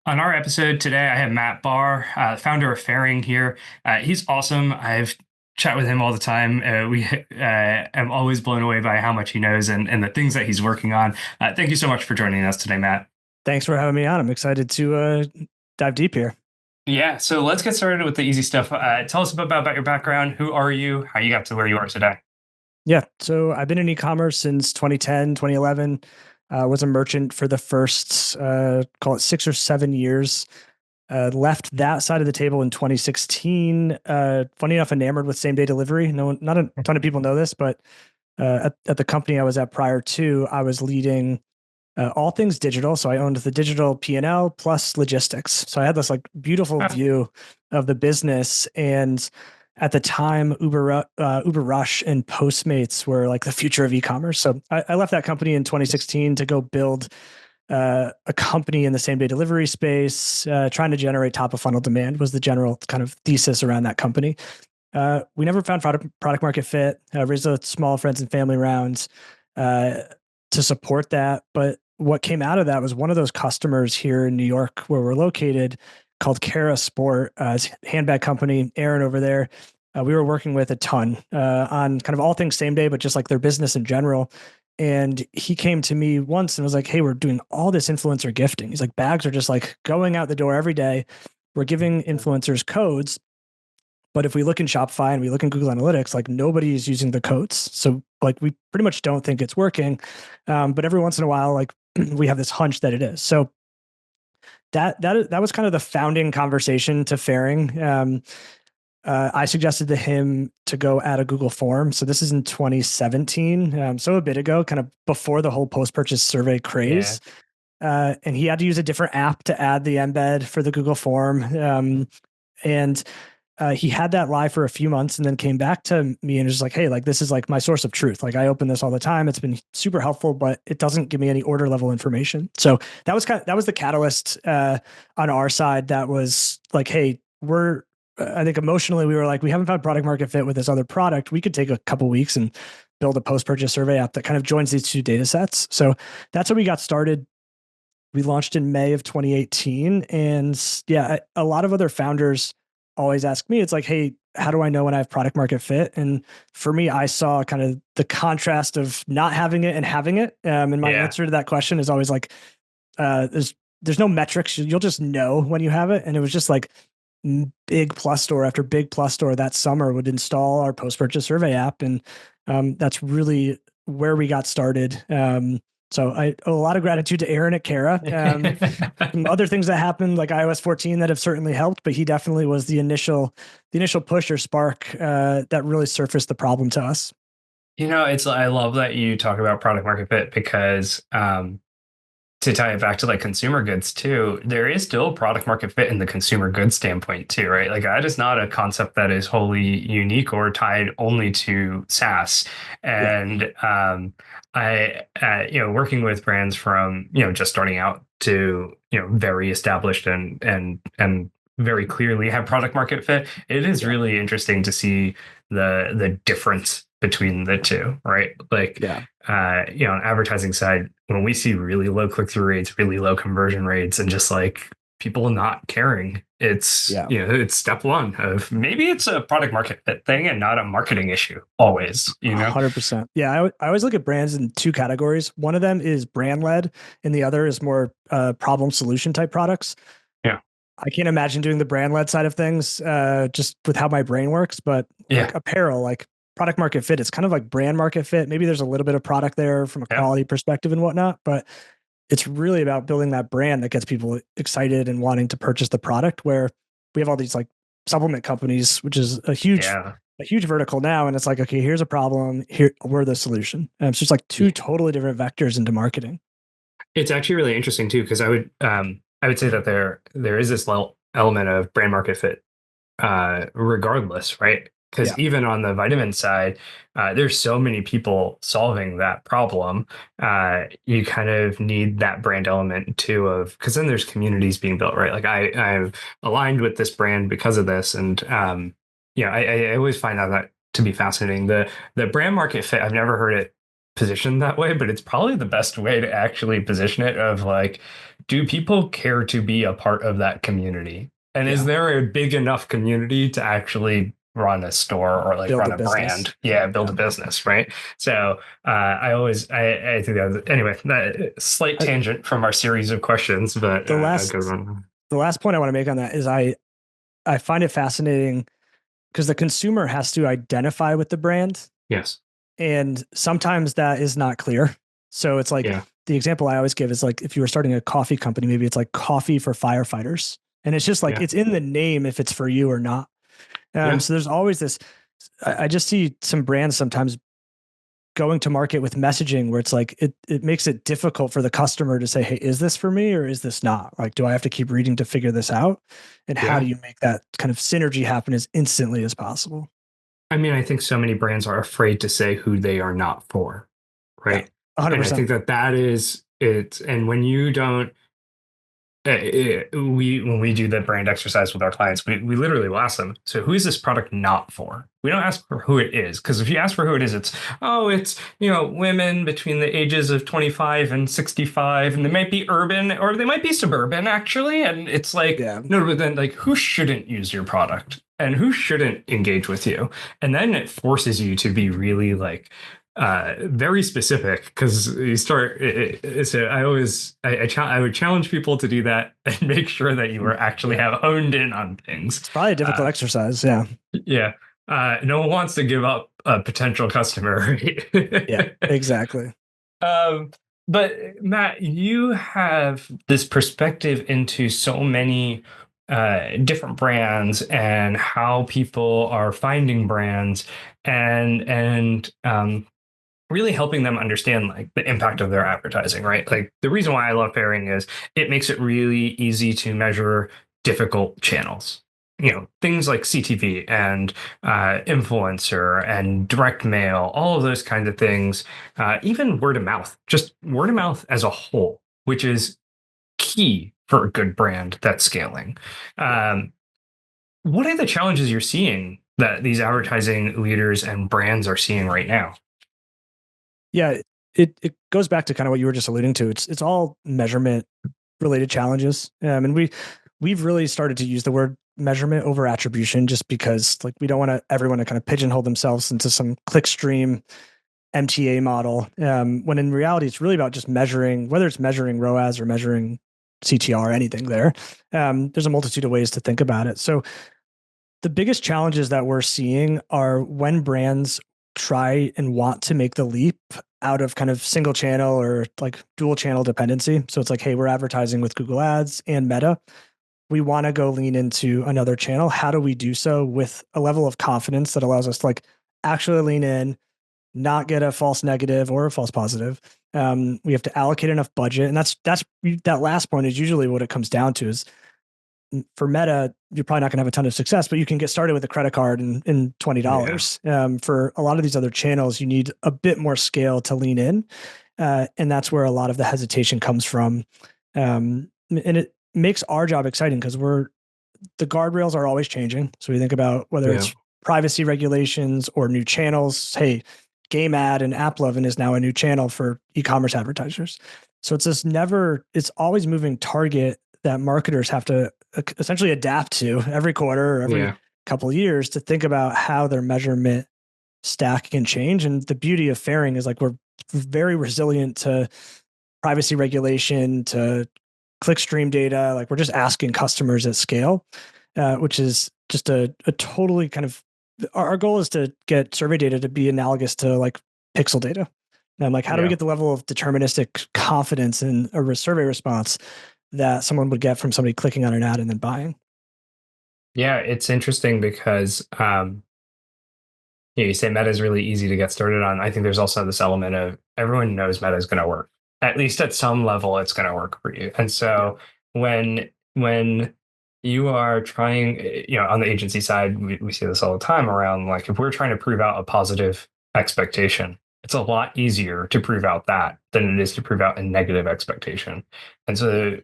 On our episode today, I have Matt Bahr, founder of Fairing here. He's awesome. I've chat with him all the time. We am always blown away by how much he knows and the things that he's working on. Thank you so much for joining us today, Matt. Thanks for having me on. I'm excited to dive deep here. Yeah, so let's get started with the easy stuff. Tell us about your background. Who are you? How you got to where you are today? Yeah. So I've been in e-commerce since 2010, 2011. Was a merchant for the first, call it 6 or 7 years. Left that side of the table in 2016. Funny enough, enamored with same day delivery. Not a ton of people know this, but at the company I was at prior to, I was leading all things digital. So I owned the digital P&L plus logistics. So I had this like beautiful view of the business. And at the time, Uber Rush and Postmates were like the future of e-commerce. So I left that company in 2016 to go build a company in the same day delivery space, trying to generate top of funnel demand was the general kind of thesis around that company. We never found product market fit, raised a small friends and family rounds to support that. But what came out of that was one of those customers here in New York where we're located called Kara Sport, handbag company, Aaron over there. We were working with a ton on kind of all things same day, but just like their business in general. And he came to me once and was like, "Hey, we're doing all this influencer gifting." He's like, "Bags are just like going out the door every day. We're giving influencers codes. But if we look in Shopify and we look in Google Analytics, like nobody is using the codes. So like we pretty much don't think it's working. But every once in a while, like we have this hunch that it is." So that was kind of the founding conversation to Fairing. I suggested to him to go add a Google form. So this is in 2017, so a bit ago, kind of before the whole post-purchase survey craze. And he had to use a different app to add the embed for the Google form. And he had that live for a few months and then came back to me and was just like, "Hey, like this is like my source of truth. Like I open this all the time. It's been super helpful, but it doesn't give me any order level information." So that was the catalyst on our side. That was like, "Hey, I think emotionally we were like, we haven't found product market fit with this other product. We could take a couple weeks and build a post-purchase survey app that kind of joins these two data sets." So that's how we got started. We launched in May of 2018. And yeah, a lot of other founders always ask me, it's like, "Hey, how do I know when I have product market fit?" And for me, I saw kind of the contrast of not having it and having it. And my answer to that question is always like, there's no metrics. You'll just know when you have it. And it was just like big plus store after big plus store that summer would install our post-purchase survey app. And that's really where we got started. So I owe a lot of gratitude to Aaron at Kara. Other things that happened, like iOS 14, that have certainly helped, but he definitely was the initial push or spark that really surfaced the problem to us. I love that you talk about product market fit because to tie it back to like consumer goods too, there is still product market fit in the consumer goods standpoint too, right? Like that is not a concept that is wholly unique or tied only to SaaS. And working with brands from, just starting out to, very established and very clearly have product market fit, it is really interesting to see the difference between the two, right? Like, on advertising side, when we see really low click-through rates, really low conversion rates, and just like people not caring, it's it's step one of maybe it's a product market fit thing and not a marketing issue always, 100%. Yeah. I always look at brands in two categories. One of them is brand led and the other is more problem solution type products. Yeah. I can't imagine doing the brand led side of things just with how my brain works, but like apparel, like product market fit, it's kind of like brand market fit. Maybe there's a little bit of product there from a quality perspective and whatnot, but it's really about building that brand that gets people excited and wanting to purchase the product, where we have all these like supplement companies, which is a huge vertical now. And it's like, okay, here's a problem. Here, we're the solution. And it's just like two totally different vectors into marketing. It's actually really interesting too, because I would say that there is this element of brand market fit regardless, right? Because even on the vitamin side, there's so many people solving that problem. You kind of need that brand element too, because then there's communities being built, right? Like I'm aligned with this brand because of this, and I always find that to be fascinating. The brand market fit, I've never heard it positioned that way, but it's probably the best way to actually position it. Of like, do people care to be a part of that community? And is Yeah. there a big enough community to actually run a store or like Build run a a business. brand? Yeah, build Yeah. a business, right? So I think that was, anyway, that slight I, tangent from our series of questions, but the a good last one. the last point I want to make on that is I find it fascinating because the consumer has to identify with the brand, Yes. and sometimes that is not clear. So it's like Yeah. the example I always give is like if you were starting a coffee company, maybe it's like coffee for firefighters. And it's just like Yeah. it's in the name if it's for you or not. Yeah. So there's always this. I just see some brands sometimes going to market with messaging where it's like it makes it difficult for the customer to say, hey, is this for me or is this not? Like, do I have to keep reading to figure this out? And how do Yeah. you make that kind of synergy happen as instantly as possible? I mean, I think so many brands are afraid to say who they are not for, Yeah, right? And I 100%. think that that is it. And when you don't, we when we do the brand exercise with our clients, we literally will ask them, so who is this product not for? We don't ask for who it is, because if you ask for who it is, it's, oh, it's, women between the ages of 25 and 65, and they might be urban or they might be suburban actually. And it's like, Yeah. no, but then like who shouldn't use your product and who shouldn't engage with you? And then it forces you to be really like very specific, because you start. So I would challenge people to do that and make sure that you are actually Yeah. have honed in on things. It's probably a difficult exercise. Yeah. Yeah, no one wants to give up a potential customer, Yeah, right? exactly. um, but Matt, you have this perspective into so many different brands and how people are finding brands and really helping them understand like the impact of their advertising, right? Like the reason why I love pairing is it makes it really easy to measure difficult channels. Things like CTV and influencer and direct mail, all of those kinds of things, even word of mouth, just word of mouth as a whole, which is key for a good brand that's scaling. Yeah. Um, what are the challenges you're seeing that these advertising leaders and brands are seeing right now? Yeah. It goes back to kind of what you were just alluding to. It's all measurement related challenges. And we've really started to use the word measurement over attribution just because like we don't want everyone to kind of pigeonhole themselves into some clickstream MTA model. When in reality, it's really about just measuring, whether it's measuring ROAS or measuring CTR or anything there. There's a multitude of ways to think about it. So the biggest challenges that we're seeing are when brands try and want to make the leap out of kind of single channel or like dual channel dependency. So it's like, hey, we're advertising with Google Ads and Meta. We want to go lean into another channel. How do we do so with a level of confidence that allows us to like actually lean in, not get a false negative or a false positive? We have to allocate enough budget, and that's that last point is usually what it comes down to. Is for Meta, you're probably not going to have a ton of success, but you can get started with a credit card in Yeah. $20. For a lot of these other channels, you need a bit more scale to lean in, and that's where a lot of the hesitation comes from. And it makes our job exciting because the guardrails are always changing. So we think about whether Yeah. it's privacy regulations or new channels. Hey, Game Ad and AppLovin is now a new channel for e-commerce advertisers. So it's always moving target that marketers have to essentially adapt to every quarter or every Yeah. couple of years to think about how their measurement stack can change. And the beauty of Fairing is like we're very resilient to privacy regulation, to clickstream data. Like we're just asking customers at scale, which is just a totally kind of our goal is to get survey data to be analogous to like pixel data. And like, how do we Yeah. get the level of deterministic confidence in a survey response that someone would get from somebody clicking on an ad and then buying? Yeah, it's interesting because you say Meta is really easy to get started on. I think there's also this element of everyone knows Meta is going to work. At least at some level, it's going to work for you. And Yeah. so when you are trying, on the agency side, we see this all the time around like if we're trying to prove out a positive expectation, it's a lot easier to prove out that than it is to prove out a negative expectation. And so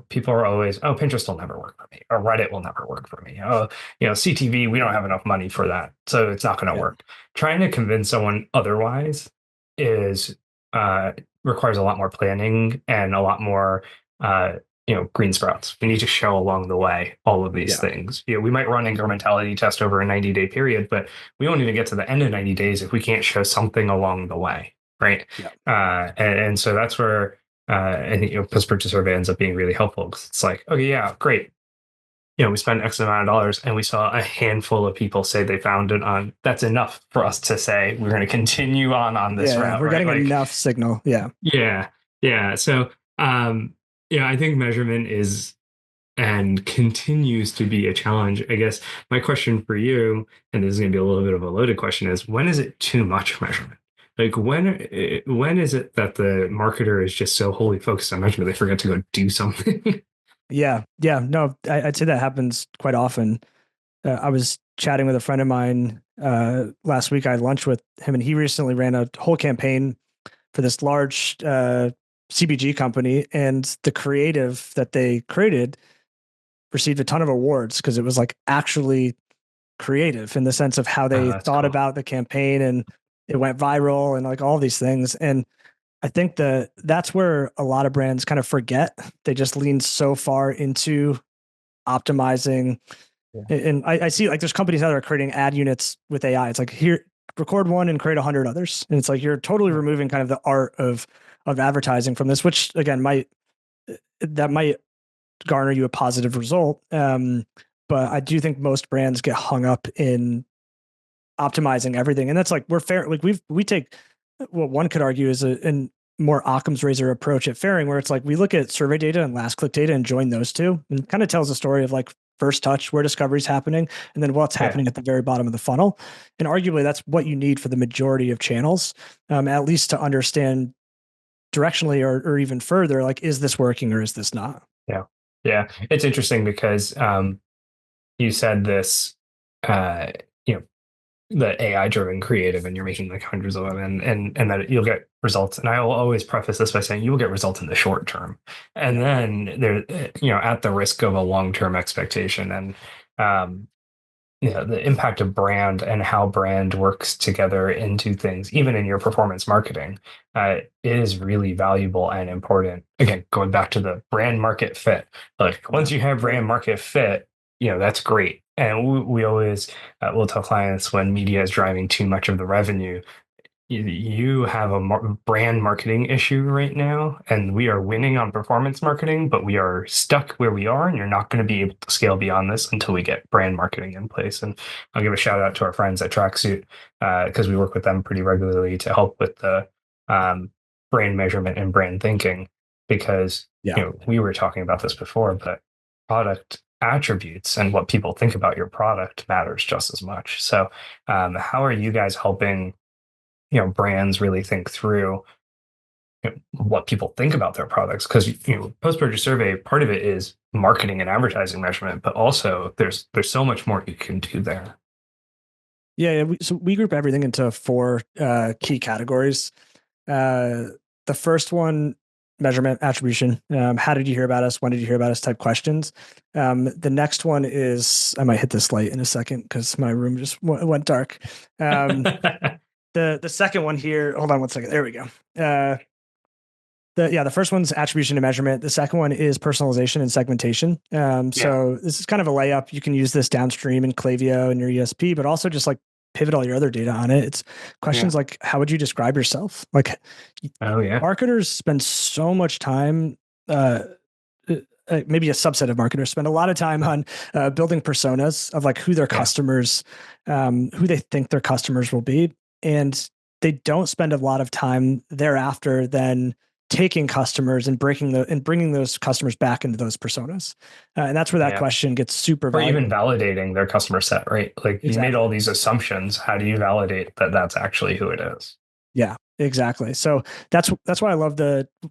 people are always, oh, Pinterest will never work for me, or Reddit will never work for me. Oh, CTV, we don't have enough money for that, so it's not going to Yeah. work. Trying to convince someone otherwise is uh, requires a lot more planning and a lot more green sprouts. We need to show along the way all of these Yeah. things. We might run incrementality test over a 90-day period, but we won't even get to the end of 90 days if we can't show something along the way, right? Yeah. And so that's where I think post-purchase survey ends up being really helpful, because it's like, okay, yeah, great. We spent X amount of dollars and we saw a handful of people say they found it on. That's enough for us to say we're going to continue on this Yeah. route, We're right? getting Like, enough signal. Yeah. yeah, yeah. So, I think measurement is and continues to be a challenge. I guess my question for you, and this is going to be a little bit of a loaded question, is when is it too much measurement? Like when is it that the marketer is just so wholly focused on measurement they forget to go do something? Yeah. Yeah. No, I'd say that happens quite often. I was chatting with a friend of mine last week. I had lunch with him, and he recently ran a whole campaign for this large CPG company, and the creative that they created received a ton of awards because it was like actually creative in the sense of how they That's thought cool. about the campaign, and it went viral and like all these things. And I think that's where a lot of brands kind of forget. They just lean so far into optimizing. Yeah. And I see like there's companies out there creating ad units with AI. It's like, here, record one and create 100 others. And it's like you're totally removing kind of the art of advertising from this, which again might garner you a positive result. But I do think most brands get hung up in optimizing everything, and that's like we're fair. Like we take what one could argue is a more Occam's razor approach at Fairing, where it's like we look at survey data and last click data and join those two, and kind of tells a story of like first touch, where discovery is happening, and then what's Yeah. happening at the very bottom of the funnel. And arguably, that's what you need for the majority of channels, at least to understand directionally or even further, like, is this working or is this not? Yeah. Yeah. It's interesting because you said this, uh, you know, the AI driven creative, and you're making like hundreds of them, and that you'll get results. And I will always preface this by saying you will get results in the short term. And Yeah. then there, at the risk of a long-term expectation. And um, the impact of brand and how brand works together into things, even in your performance marketing, is really valuable and important. Again, going back to the brand market fit, like once Yeah. you have brand market fit, that's great. And we always will tell clients when media is driving too much of the revenue, you have a brand marketing issue right now, and we are winning on performance marketing, but we are stuck where we are, and you're not going to be able to scale beyond this until we get brand marketing in place. And I'll give a shout out to our friends at Tracksuit, because we work with them pretty regularly to help with the brand measurement and brand thinking, because Yeah. we were talking about this before, but product attributes and what people think about your product matters just as much. So how are you guys helping brands really think through what people think about their products? Because post-purchase survey, part of it is marketing and advertising measurement, but also there's so much more you can do there. Yeah. So we group everything into four key categories. The first one, measurement, attribution. How did you hear about us? When did you hear about us? Type questions. The next one is, I might hit this light in a second because my room just went dark. The second one here, hold on one second. There we go. The first one's attribution and measurement. The second one is personalization and segmentation. So this is kind of a layup. You can use this downstream in Klaviyo and your ESP, but also just like pivot all your other data on it. It's questions like, how would you describe yourself? Like, Oh yeah. marketers spend so much time, maybe a subset of marketers spend a lot of time on building personas of like who their customers, who they think their customers will be. And they don't spend a lot of time thereafter then taking customers and bringing those customers back into those personas. And that's where that question gets super Or valuable. even validating their customer set, right? Like you made all these assumptions. How do you validate that that's actually who it is? Yeah, exactly. So that's why I love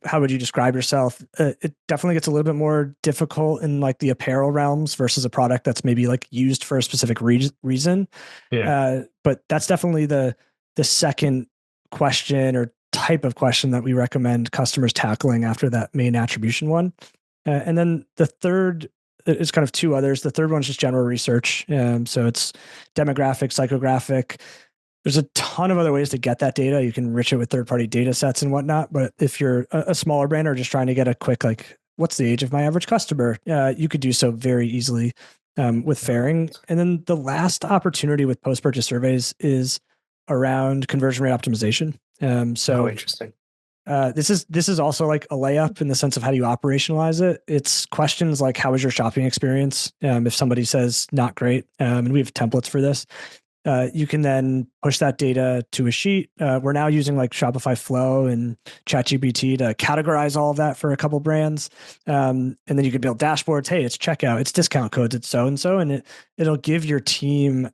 how would you describe yourself? It definitely gets a little bit more difficult in like the apparel realms versus a product that's maybe like used for a specific reason. Yeah. But that's definitely the second question or type of question that we recommend customers tackling after that main attribution one. And then the third is kind of two others. The third one is just general research. So it's demographic, psychographic. There's a ton of other ways to get that data. You can enrich it with third-party data sets and whatnot. But if you're a smaller brand or just trying to get a quick, like, what's the age of my average customer? You could do so very easily with fairing. And then the last opportunity with post-purchase surveys is around conversion rate optimization. Oh, So interesting. this is also like a layup in the sense of how do you operationalize it. It's questions like how was your shopping experience? If somebody says not great, and we have templates for this, you can then push that data to a sheet. We're now using like Shopify Flow and ChatGPT to categorize all of that for a couple brands, and then you could build dashboards. Hey, it's checkout, it's discount codes, it's so and so, and it'll give your team,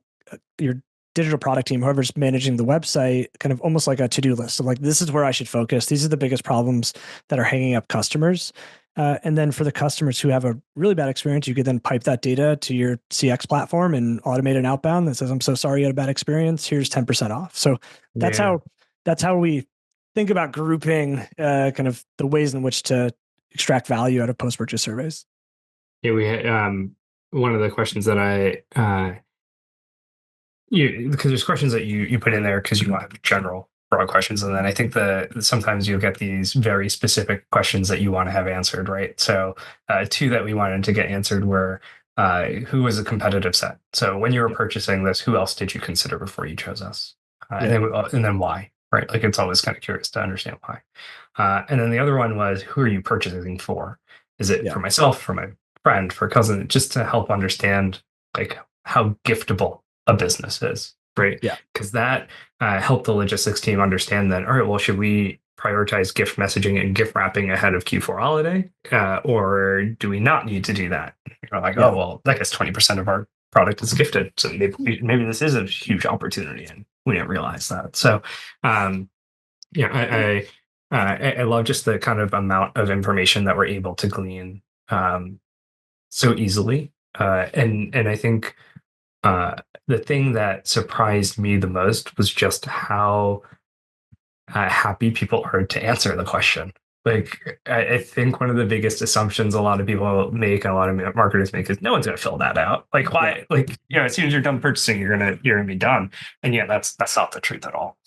your digital product team, whoever's managing the website, kind of almost like a to-do list of like, this is where I should focus. These are the biggest problems that are hanging up customers. And then for the customers who have a really bad experience, you could then pipe that data to your CX platform and automate an outbound that says, I'm so sorry you had a bad experience. Here's 10% off. So that's Yeah. how we think about grouping kind of the ways in which to extract value out of post-purchase surveys. Yeah, we had one of the questions that because there's questions that you put in there because you want general broad questions, and then I think sometimes you'll get these very specific questions that you want to have answered, right? So two that we wanted to get answered were who was a competitive set. So when you were Yeah. purchasing this, who else did you consider before you chose us? Yeah. And then why, right? Like it's always kind of curious to understand why. And then the other one was who are you purchasing for? Is it Yeah. for myself, for my friend, for a cousin, just to help understand like how giftable a business is, right? Yeah. Because that helped the logistics team understand that, all right, well, should we prioritize gift messaging and gift wrapping ahead of Q4 holiday? Or do we not need to do that? You're like, oh, Yeah. well, I guess 20% of our product is gifted. So maybe this is a huge opportunity and we didn't realize that. So, yeah, I love just the kind of amount of information that we're able to glean so easily. And I think the thing that surprised me the most was just how happy people are to answer the question. Like, I think one of the biggest assumptions a lot of people make and a lot of marketers make is no one's going to fill that out. Like, Yeah. why? Like, as soon as you're done purchasing, you're gonna be done. And yeah, that's not the truth at all.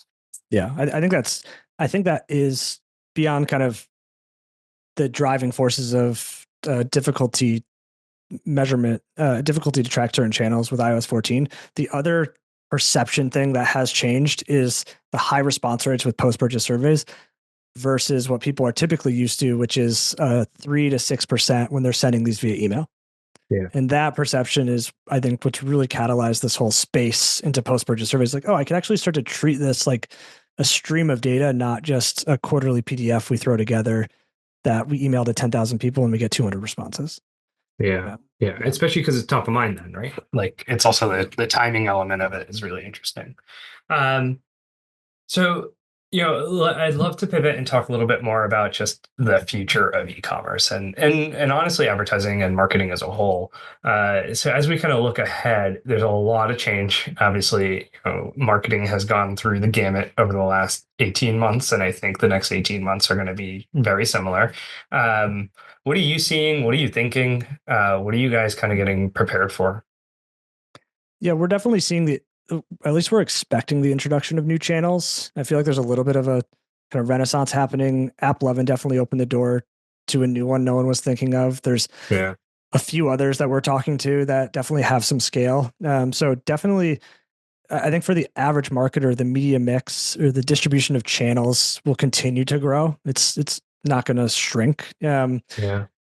Yeah. I think that is beyond kind of the driving forces of difficulty measurement, difficulty to track certain channels with iOS 14. The other perception thing that has changed is the high response rates with post-purchase surveys versus what people are typically used to, which is 3 to 6% when they're sending these via email. Yeah. And that perception is, I think, what's really catalyzed this whole space into post-purchase surveys. Like, oh, I can actually start to treat this like a stream of data, not just a quarterly PDF we throw together that we email to 10,000 people and we get 200 responses. Yeah. Yeah. Yeah. Especially because it's top of mind then, right? Like it's also the timing element of it is really interesting. Um, So, I'd love to pivot and talk a little bit more about just the future of e-commerce and honestly, advertising and marketing as a whole. So, as we kind of look ahead, there's a lot of change. Obviously, marketing has gone through the gamut over the last 18 months, and I think the next 18 months are going to be very similar. What are you seeing? What are you thinking? What are you guys kind of getting prepared for? Yeah, we're definitely seeing at least we're expecting the introduction of new channels. I feel like there's a little bit of a kind of renaissance happening. App 11 definitely opened the door to a new one no one was thinking of. There's Yeah. a few others that we're talking to that definitely have some scale. So definitely, I think for the average marketer, the media mix or the distribution of channels will continue to grow. It's not going to shrink. Yeah.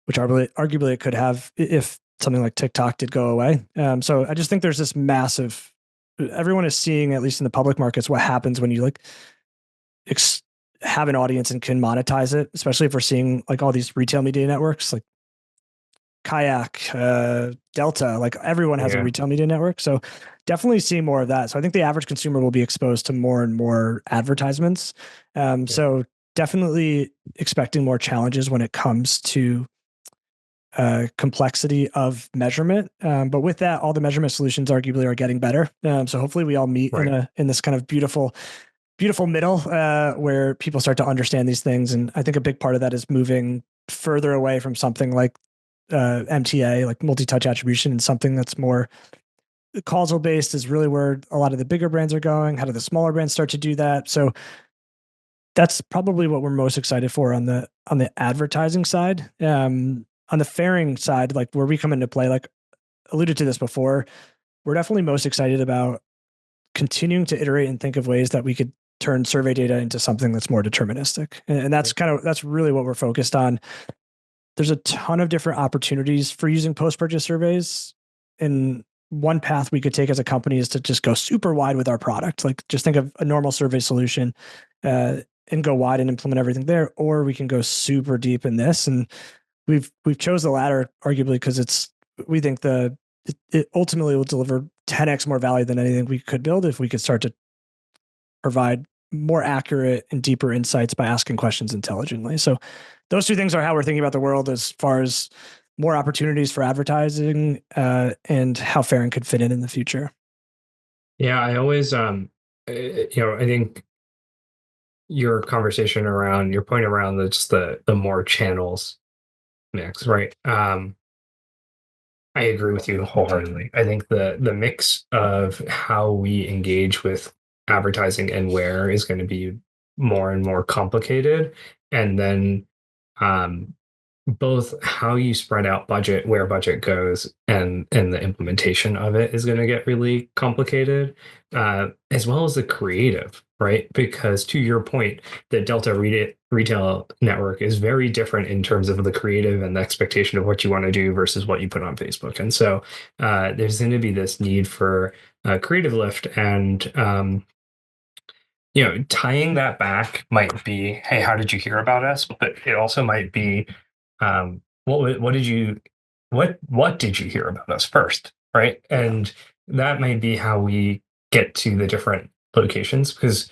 Which arguably it could have if something like TikTok did go away. So I just think there's this massive. Everyone is seeing, at least in the public markets, what happens when you like have an audience and can monetize it. Especially if we're seeing like all these retail media networks, like Kayak, Delta, like everyone has a Yeah. retail media network. So definitely seeing more of that. So I think the average consumer will be exposed to more and more advertisements. So definitely expecting more challenges when it comes to complexity of measurement. But with that, all the measurement solutions arguably are getting better. So hopefully we all meet Right. in this kind of beautiful middle where people start to understand these things. And I think a big part of that is moving further away from something like MTA, like multi-touch attribution, and something that's more causal based is really where a lot of the bigger brands are going. How do the smaller brands start to do that? So that's probably what we're most excited for on the advertising side. On the fairing side, like where we come into play, like alluded to this before, we're definitely most excited about continuing to iterate and think of ways that we could turn survey data into something that's more deterministic. And that's really what we're focused on. There's a ton of different opportunities for using post-purchase surveys. And one path we could take as a company is to just go super wide with our product. Like just think of a normal survey solution and go wide and implement everything there. Or we can go super deep in this. And we've chose the latter, arguably, because we think it ultimately will deliver 10x more value than anything we could build if we could start to provide more accurate and deeper insights by asking questions intelligently. So those two things are how we're thinking about the world as far as more opportunities for advertising and how fairing could fit in the future. Yeah, I always, I think your conversation around your point around the more channels mix, right? I agree with you wholeheartedly. I think the mix of how we engage with advertising and where is going to be more and more complicated, and then um, both how you spread out budget, where budget goes, and the implementation of it is going to get really complicated, as well as the creative, right? Because to your point, the retail network is very different in terms of the creative and the expectation of what you want to do versus what you put on Facebook. And so there's going to be this need for creative lift, and tying that back might be, hey, how did you hear about us? But it also might be, what did you hear about us first, right? And that might be how we get to the different locations, because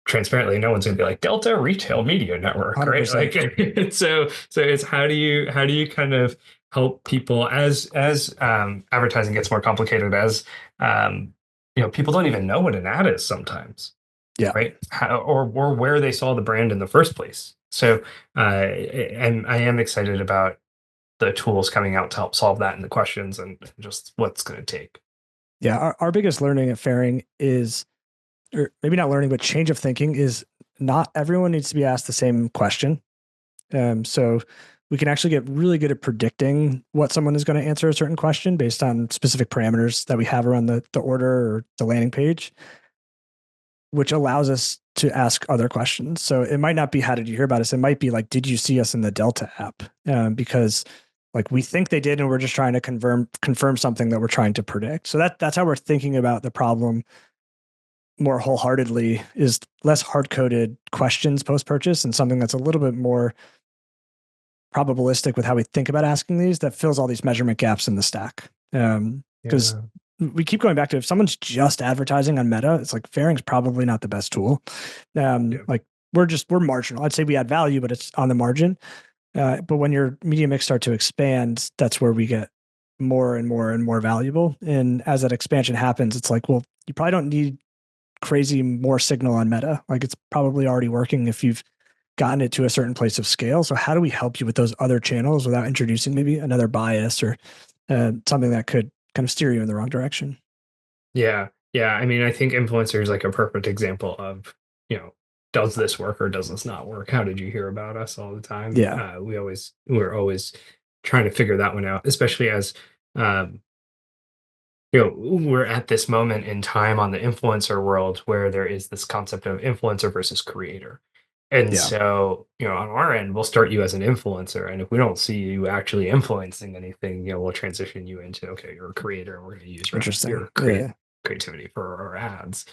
transparently, no one's going to be like Delta Retail Media Network, right? 100%. Like, so it's how do you kind of help people as advertising gets more complicated, as people don't even know what an ad is sometimes, Yeah. right? Or where they saw the brand in the first place. So and I am excited about the tools coming out to help solve that and the questions and just what's going to take. Yeah. Our biggest learning at Fairing is, or maybe not learning, but change of thinking is not everyone needs to be asked the same question. So we can actually get really good at predicting what someone is going to answer a certain question based on specific parameters that we have around the order or the landing page, which allows us to ask other questions. So it might not be, how did you hear about us? It might be like, did you see us in the Delta app? Because like we think they did, and we're just trying to confirm something that we're trying to predict. So that's how we're thinking about the problem more wholeheartedly, is less hard-coded questions post-purchase and something that's a little bit more probabilistic with how we think about asking these, that fills all these measurement gaps in the stack. Because we keep going back to, if someone's just advertising on Meta, it's like Fairing's probably not the best tool. Like we're marginal. I'd say we add value, but it's on the margin. But when your media mix start to expand, that's where we get more and more and more valuable. And as that expansion happens, it's like, well, you probably don't need crazy more signal on Meta. Like it's probably already working if you've gotten it to a certain place of scale. So how do we help you with those other channels without introducing maybe another bias or something that could kind of steer you in the wrong direction? Yeah. Yeah. I mean, I think influencer is like a perfect example of, does this work or does this not work? How did you hear about us all the time? Yeah. We're always trying to figure that one out, especially as, um, we're at this moment in time on the influencer world where there is this concept of influencer versus creator. And Yeah. so, on our end, we'll start you as an influencer. And if we don't see you actually influencing anything, we'll transition you into, okay, you're a creator and we're going to use Interesting. your Yeah. creativity for our ads.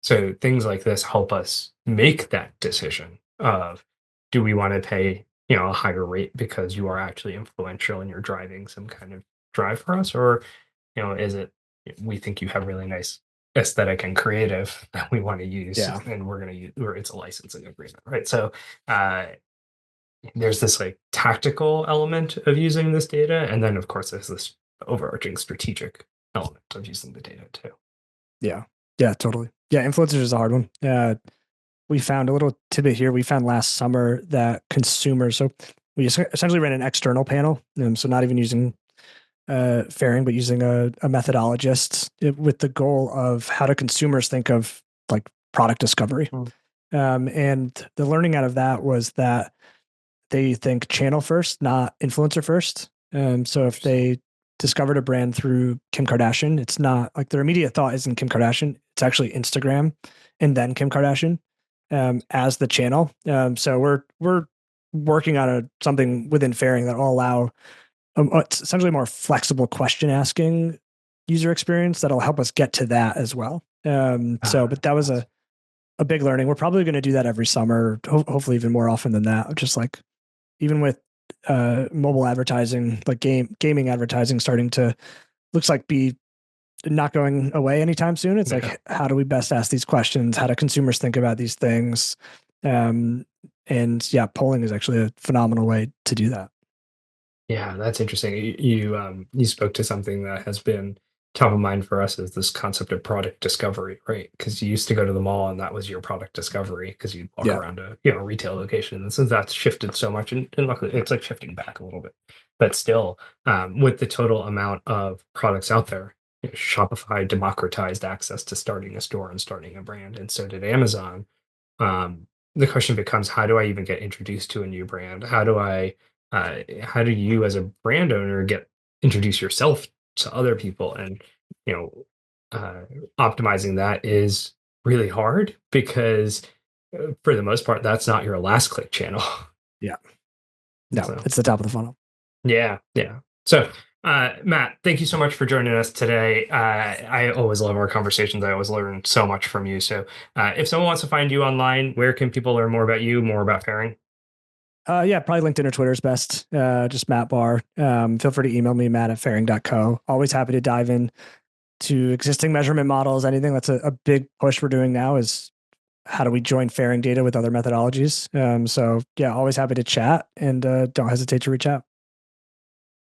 So things like this help us make that decision of, do we want to pay, a higher rate because you are actually influential and you're driving some kind of drive for us? Or is it, we think you have really nice aesthetic and creative that we want to use, Yeah. and we're going to use, or it's a licensing agreement, right? So uh, there's this like tactical element of using this data, and then of course there's this overarching strategic element of using the data too. Yeah. Yeah, totally. Yeah. Influencers is a hard one. We found a little tidbit here. We found last summer that consumers, so we essentially ran an external panel. So not even using Fairing, but using a methodologist with the goal of how do consumers think of like product discovery. And the learning out of that was that they think channel first, not influencer first. So if they discovered a brand through Kim Kardashian, it's not like their immediate thought isn't Kim Kardashian. It's actually Instagram and then Kim Kardashian as the channel. So we're working on something within Fairing that will allow it's essentially more flexible question asking user experience that'll help us get to that as well. But that was a big learning. We're probably going to do that every summer, hopefully even more often than that. Just like even with mobile advertising, like gaming advertising starting to looks like be not going away anytime soon. It's like, how do we best ask these questions? How do consumers think about these things? And yeah, polling is actually a phenomenal way to do that. Yeah, that's interesting. You spoke to something that has been top of mind for us is this concept of product discovery, right? Because you used to go to the mall and that was your product discovery because you'd walk Yeah. around a retail location. And since that's shifted so much, and luckily it's like shifting back a little bit, but still, with the total amount of products out there, Shopify democratized access to starting a store and starting a brand, and so did Amazon. um, the question becomes, how do I even get introduced to a new brand? How do you as a brand owner get introduce yourself to other people? And you know uh, optimizing that is really hard because for the most part that's not your last click channel. Yeah. No, So it's the top of the funnel. yeah. So, Matt, thank you so much for joining us today. I always love our conversations. I always learn so much from you. So, if someone wants to find you online, where can people learn more about you, more about Fairing? Yeah, probably LinkedIn or Twitter is best. Just Matt Bahr. Feel free to email me, matt@fairing.co. Always happy to dive in to existing measurement models. Anything that's a big push we're doing now is how do we join Fairing data with other methodologies? So yeah, always happy to chat and don't hesitate to reach out.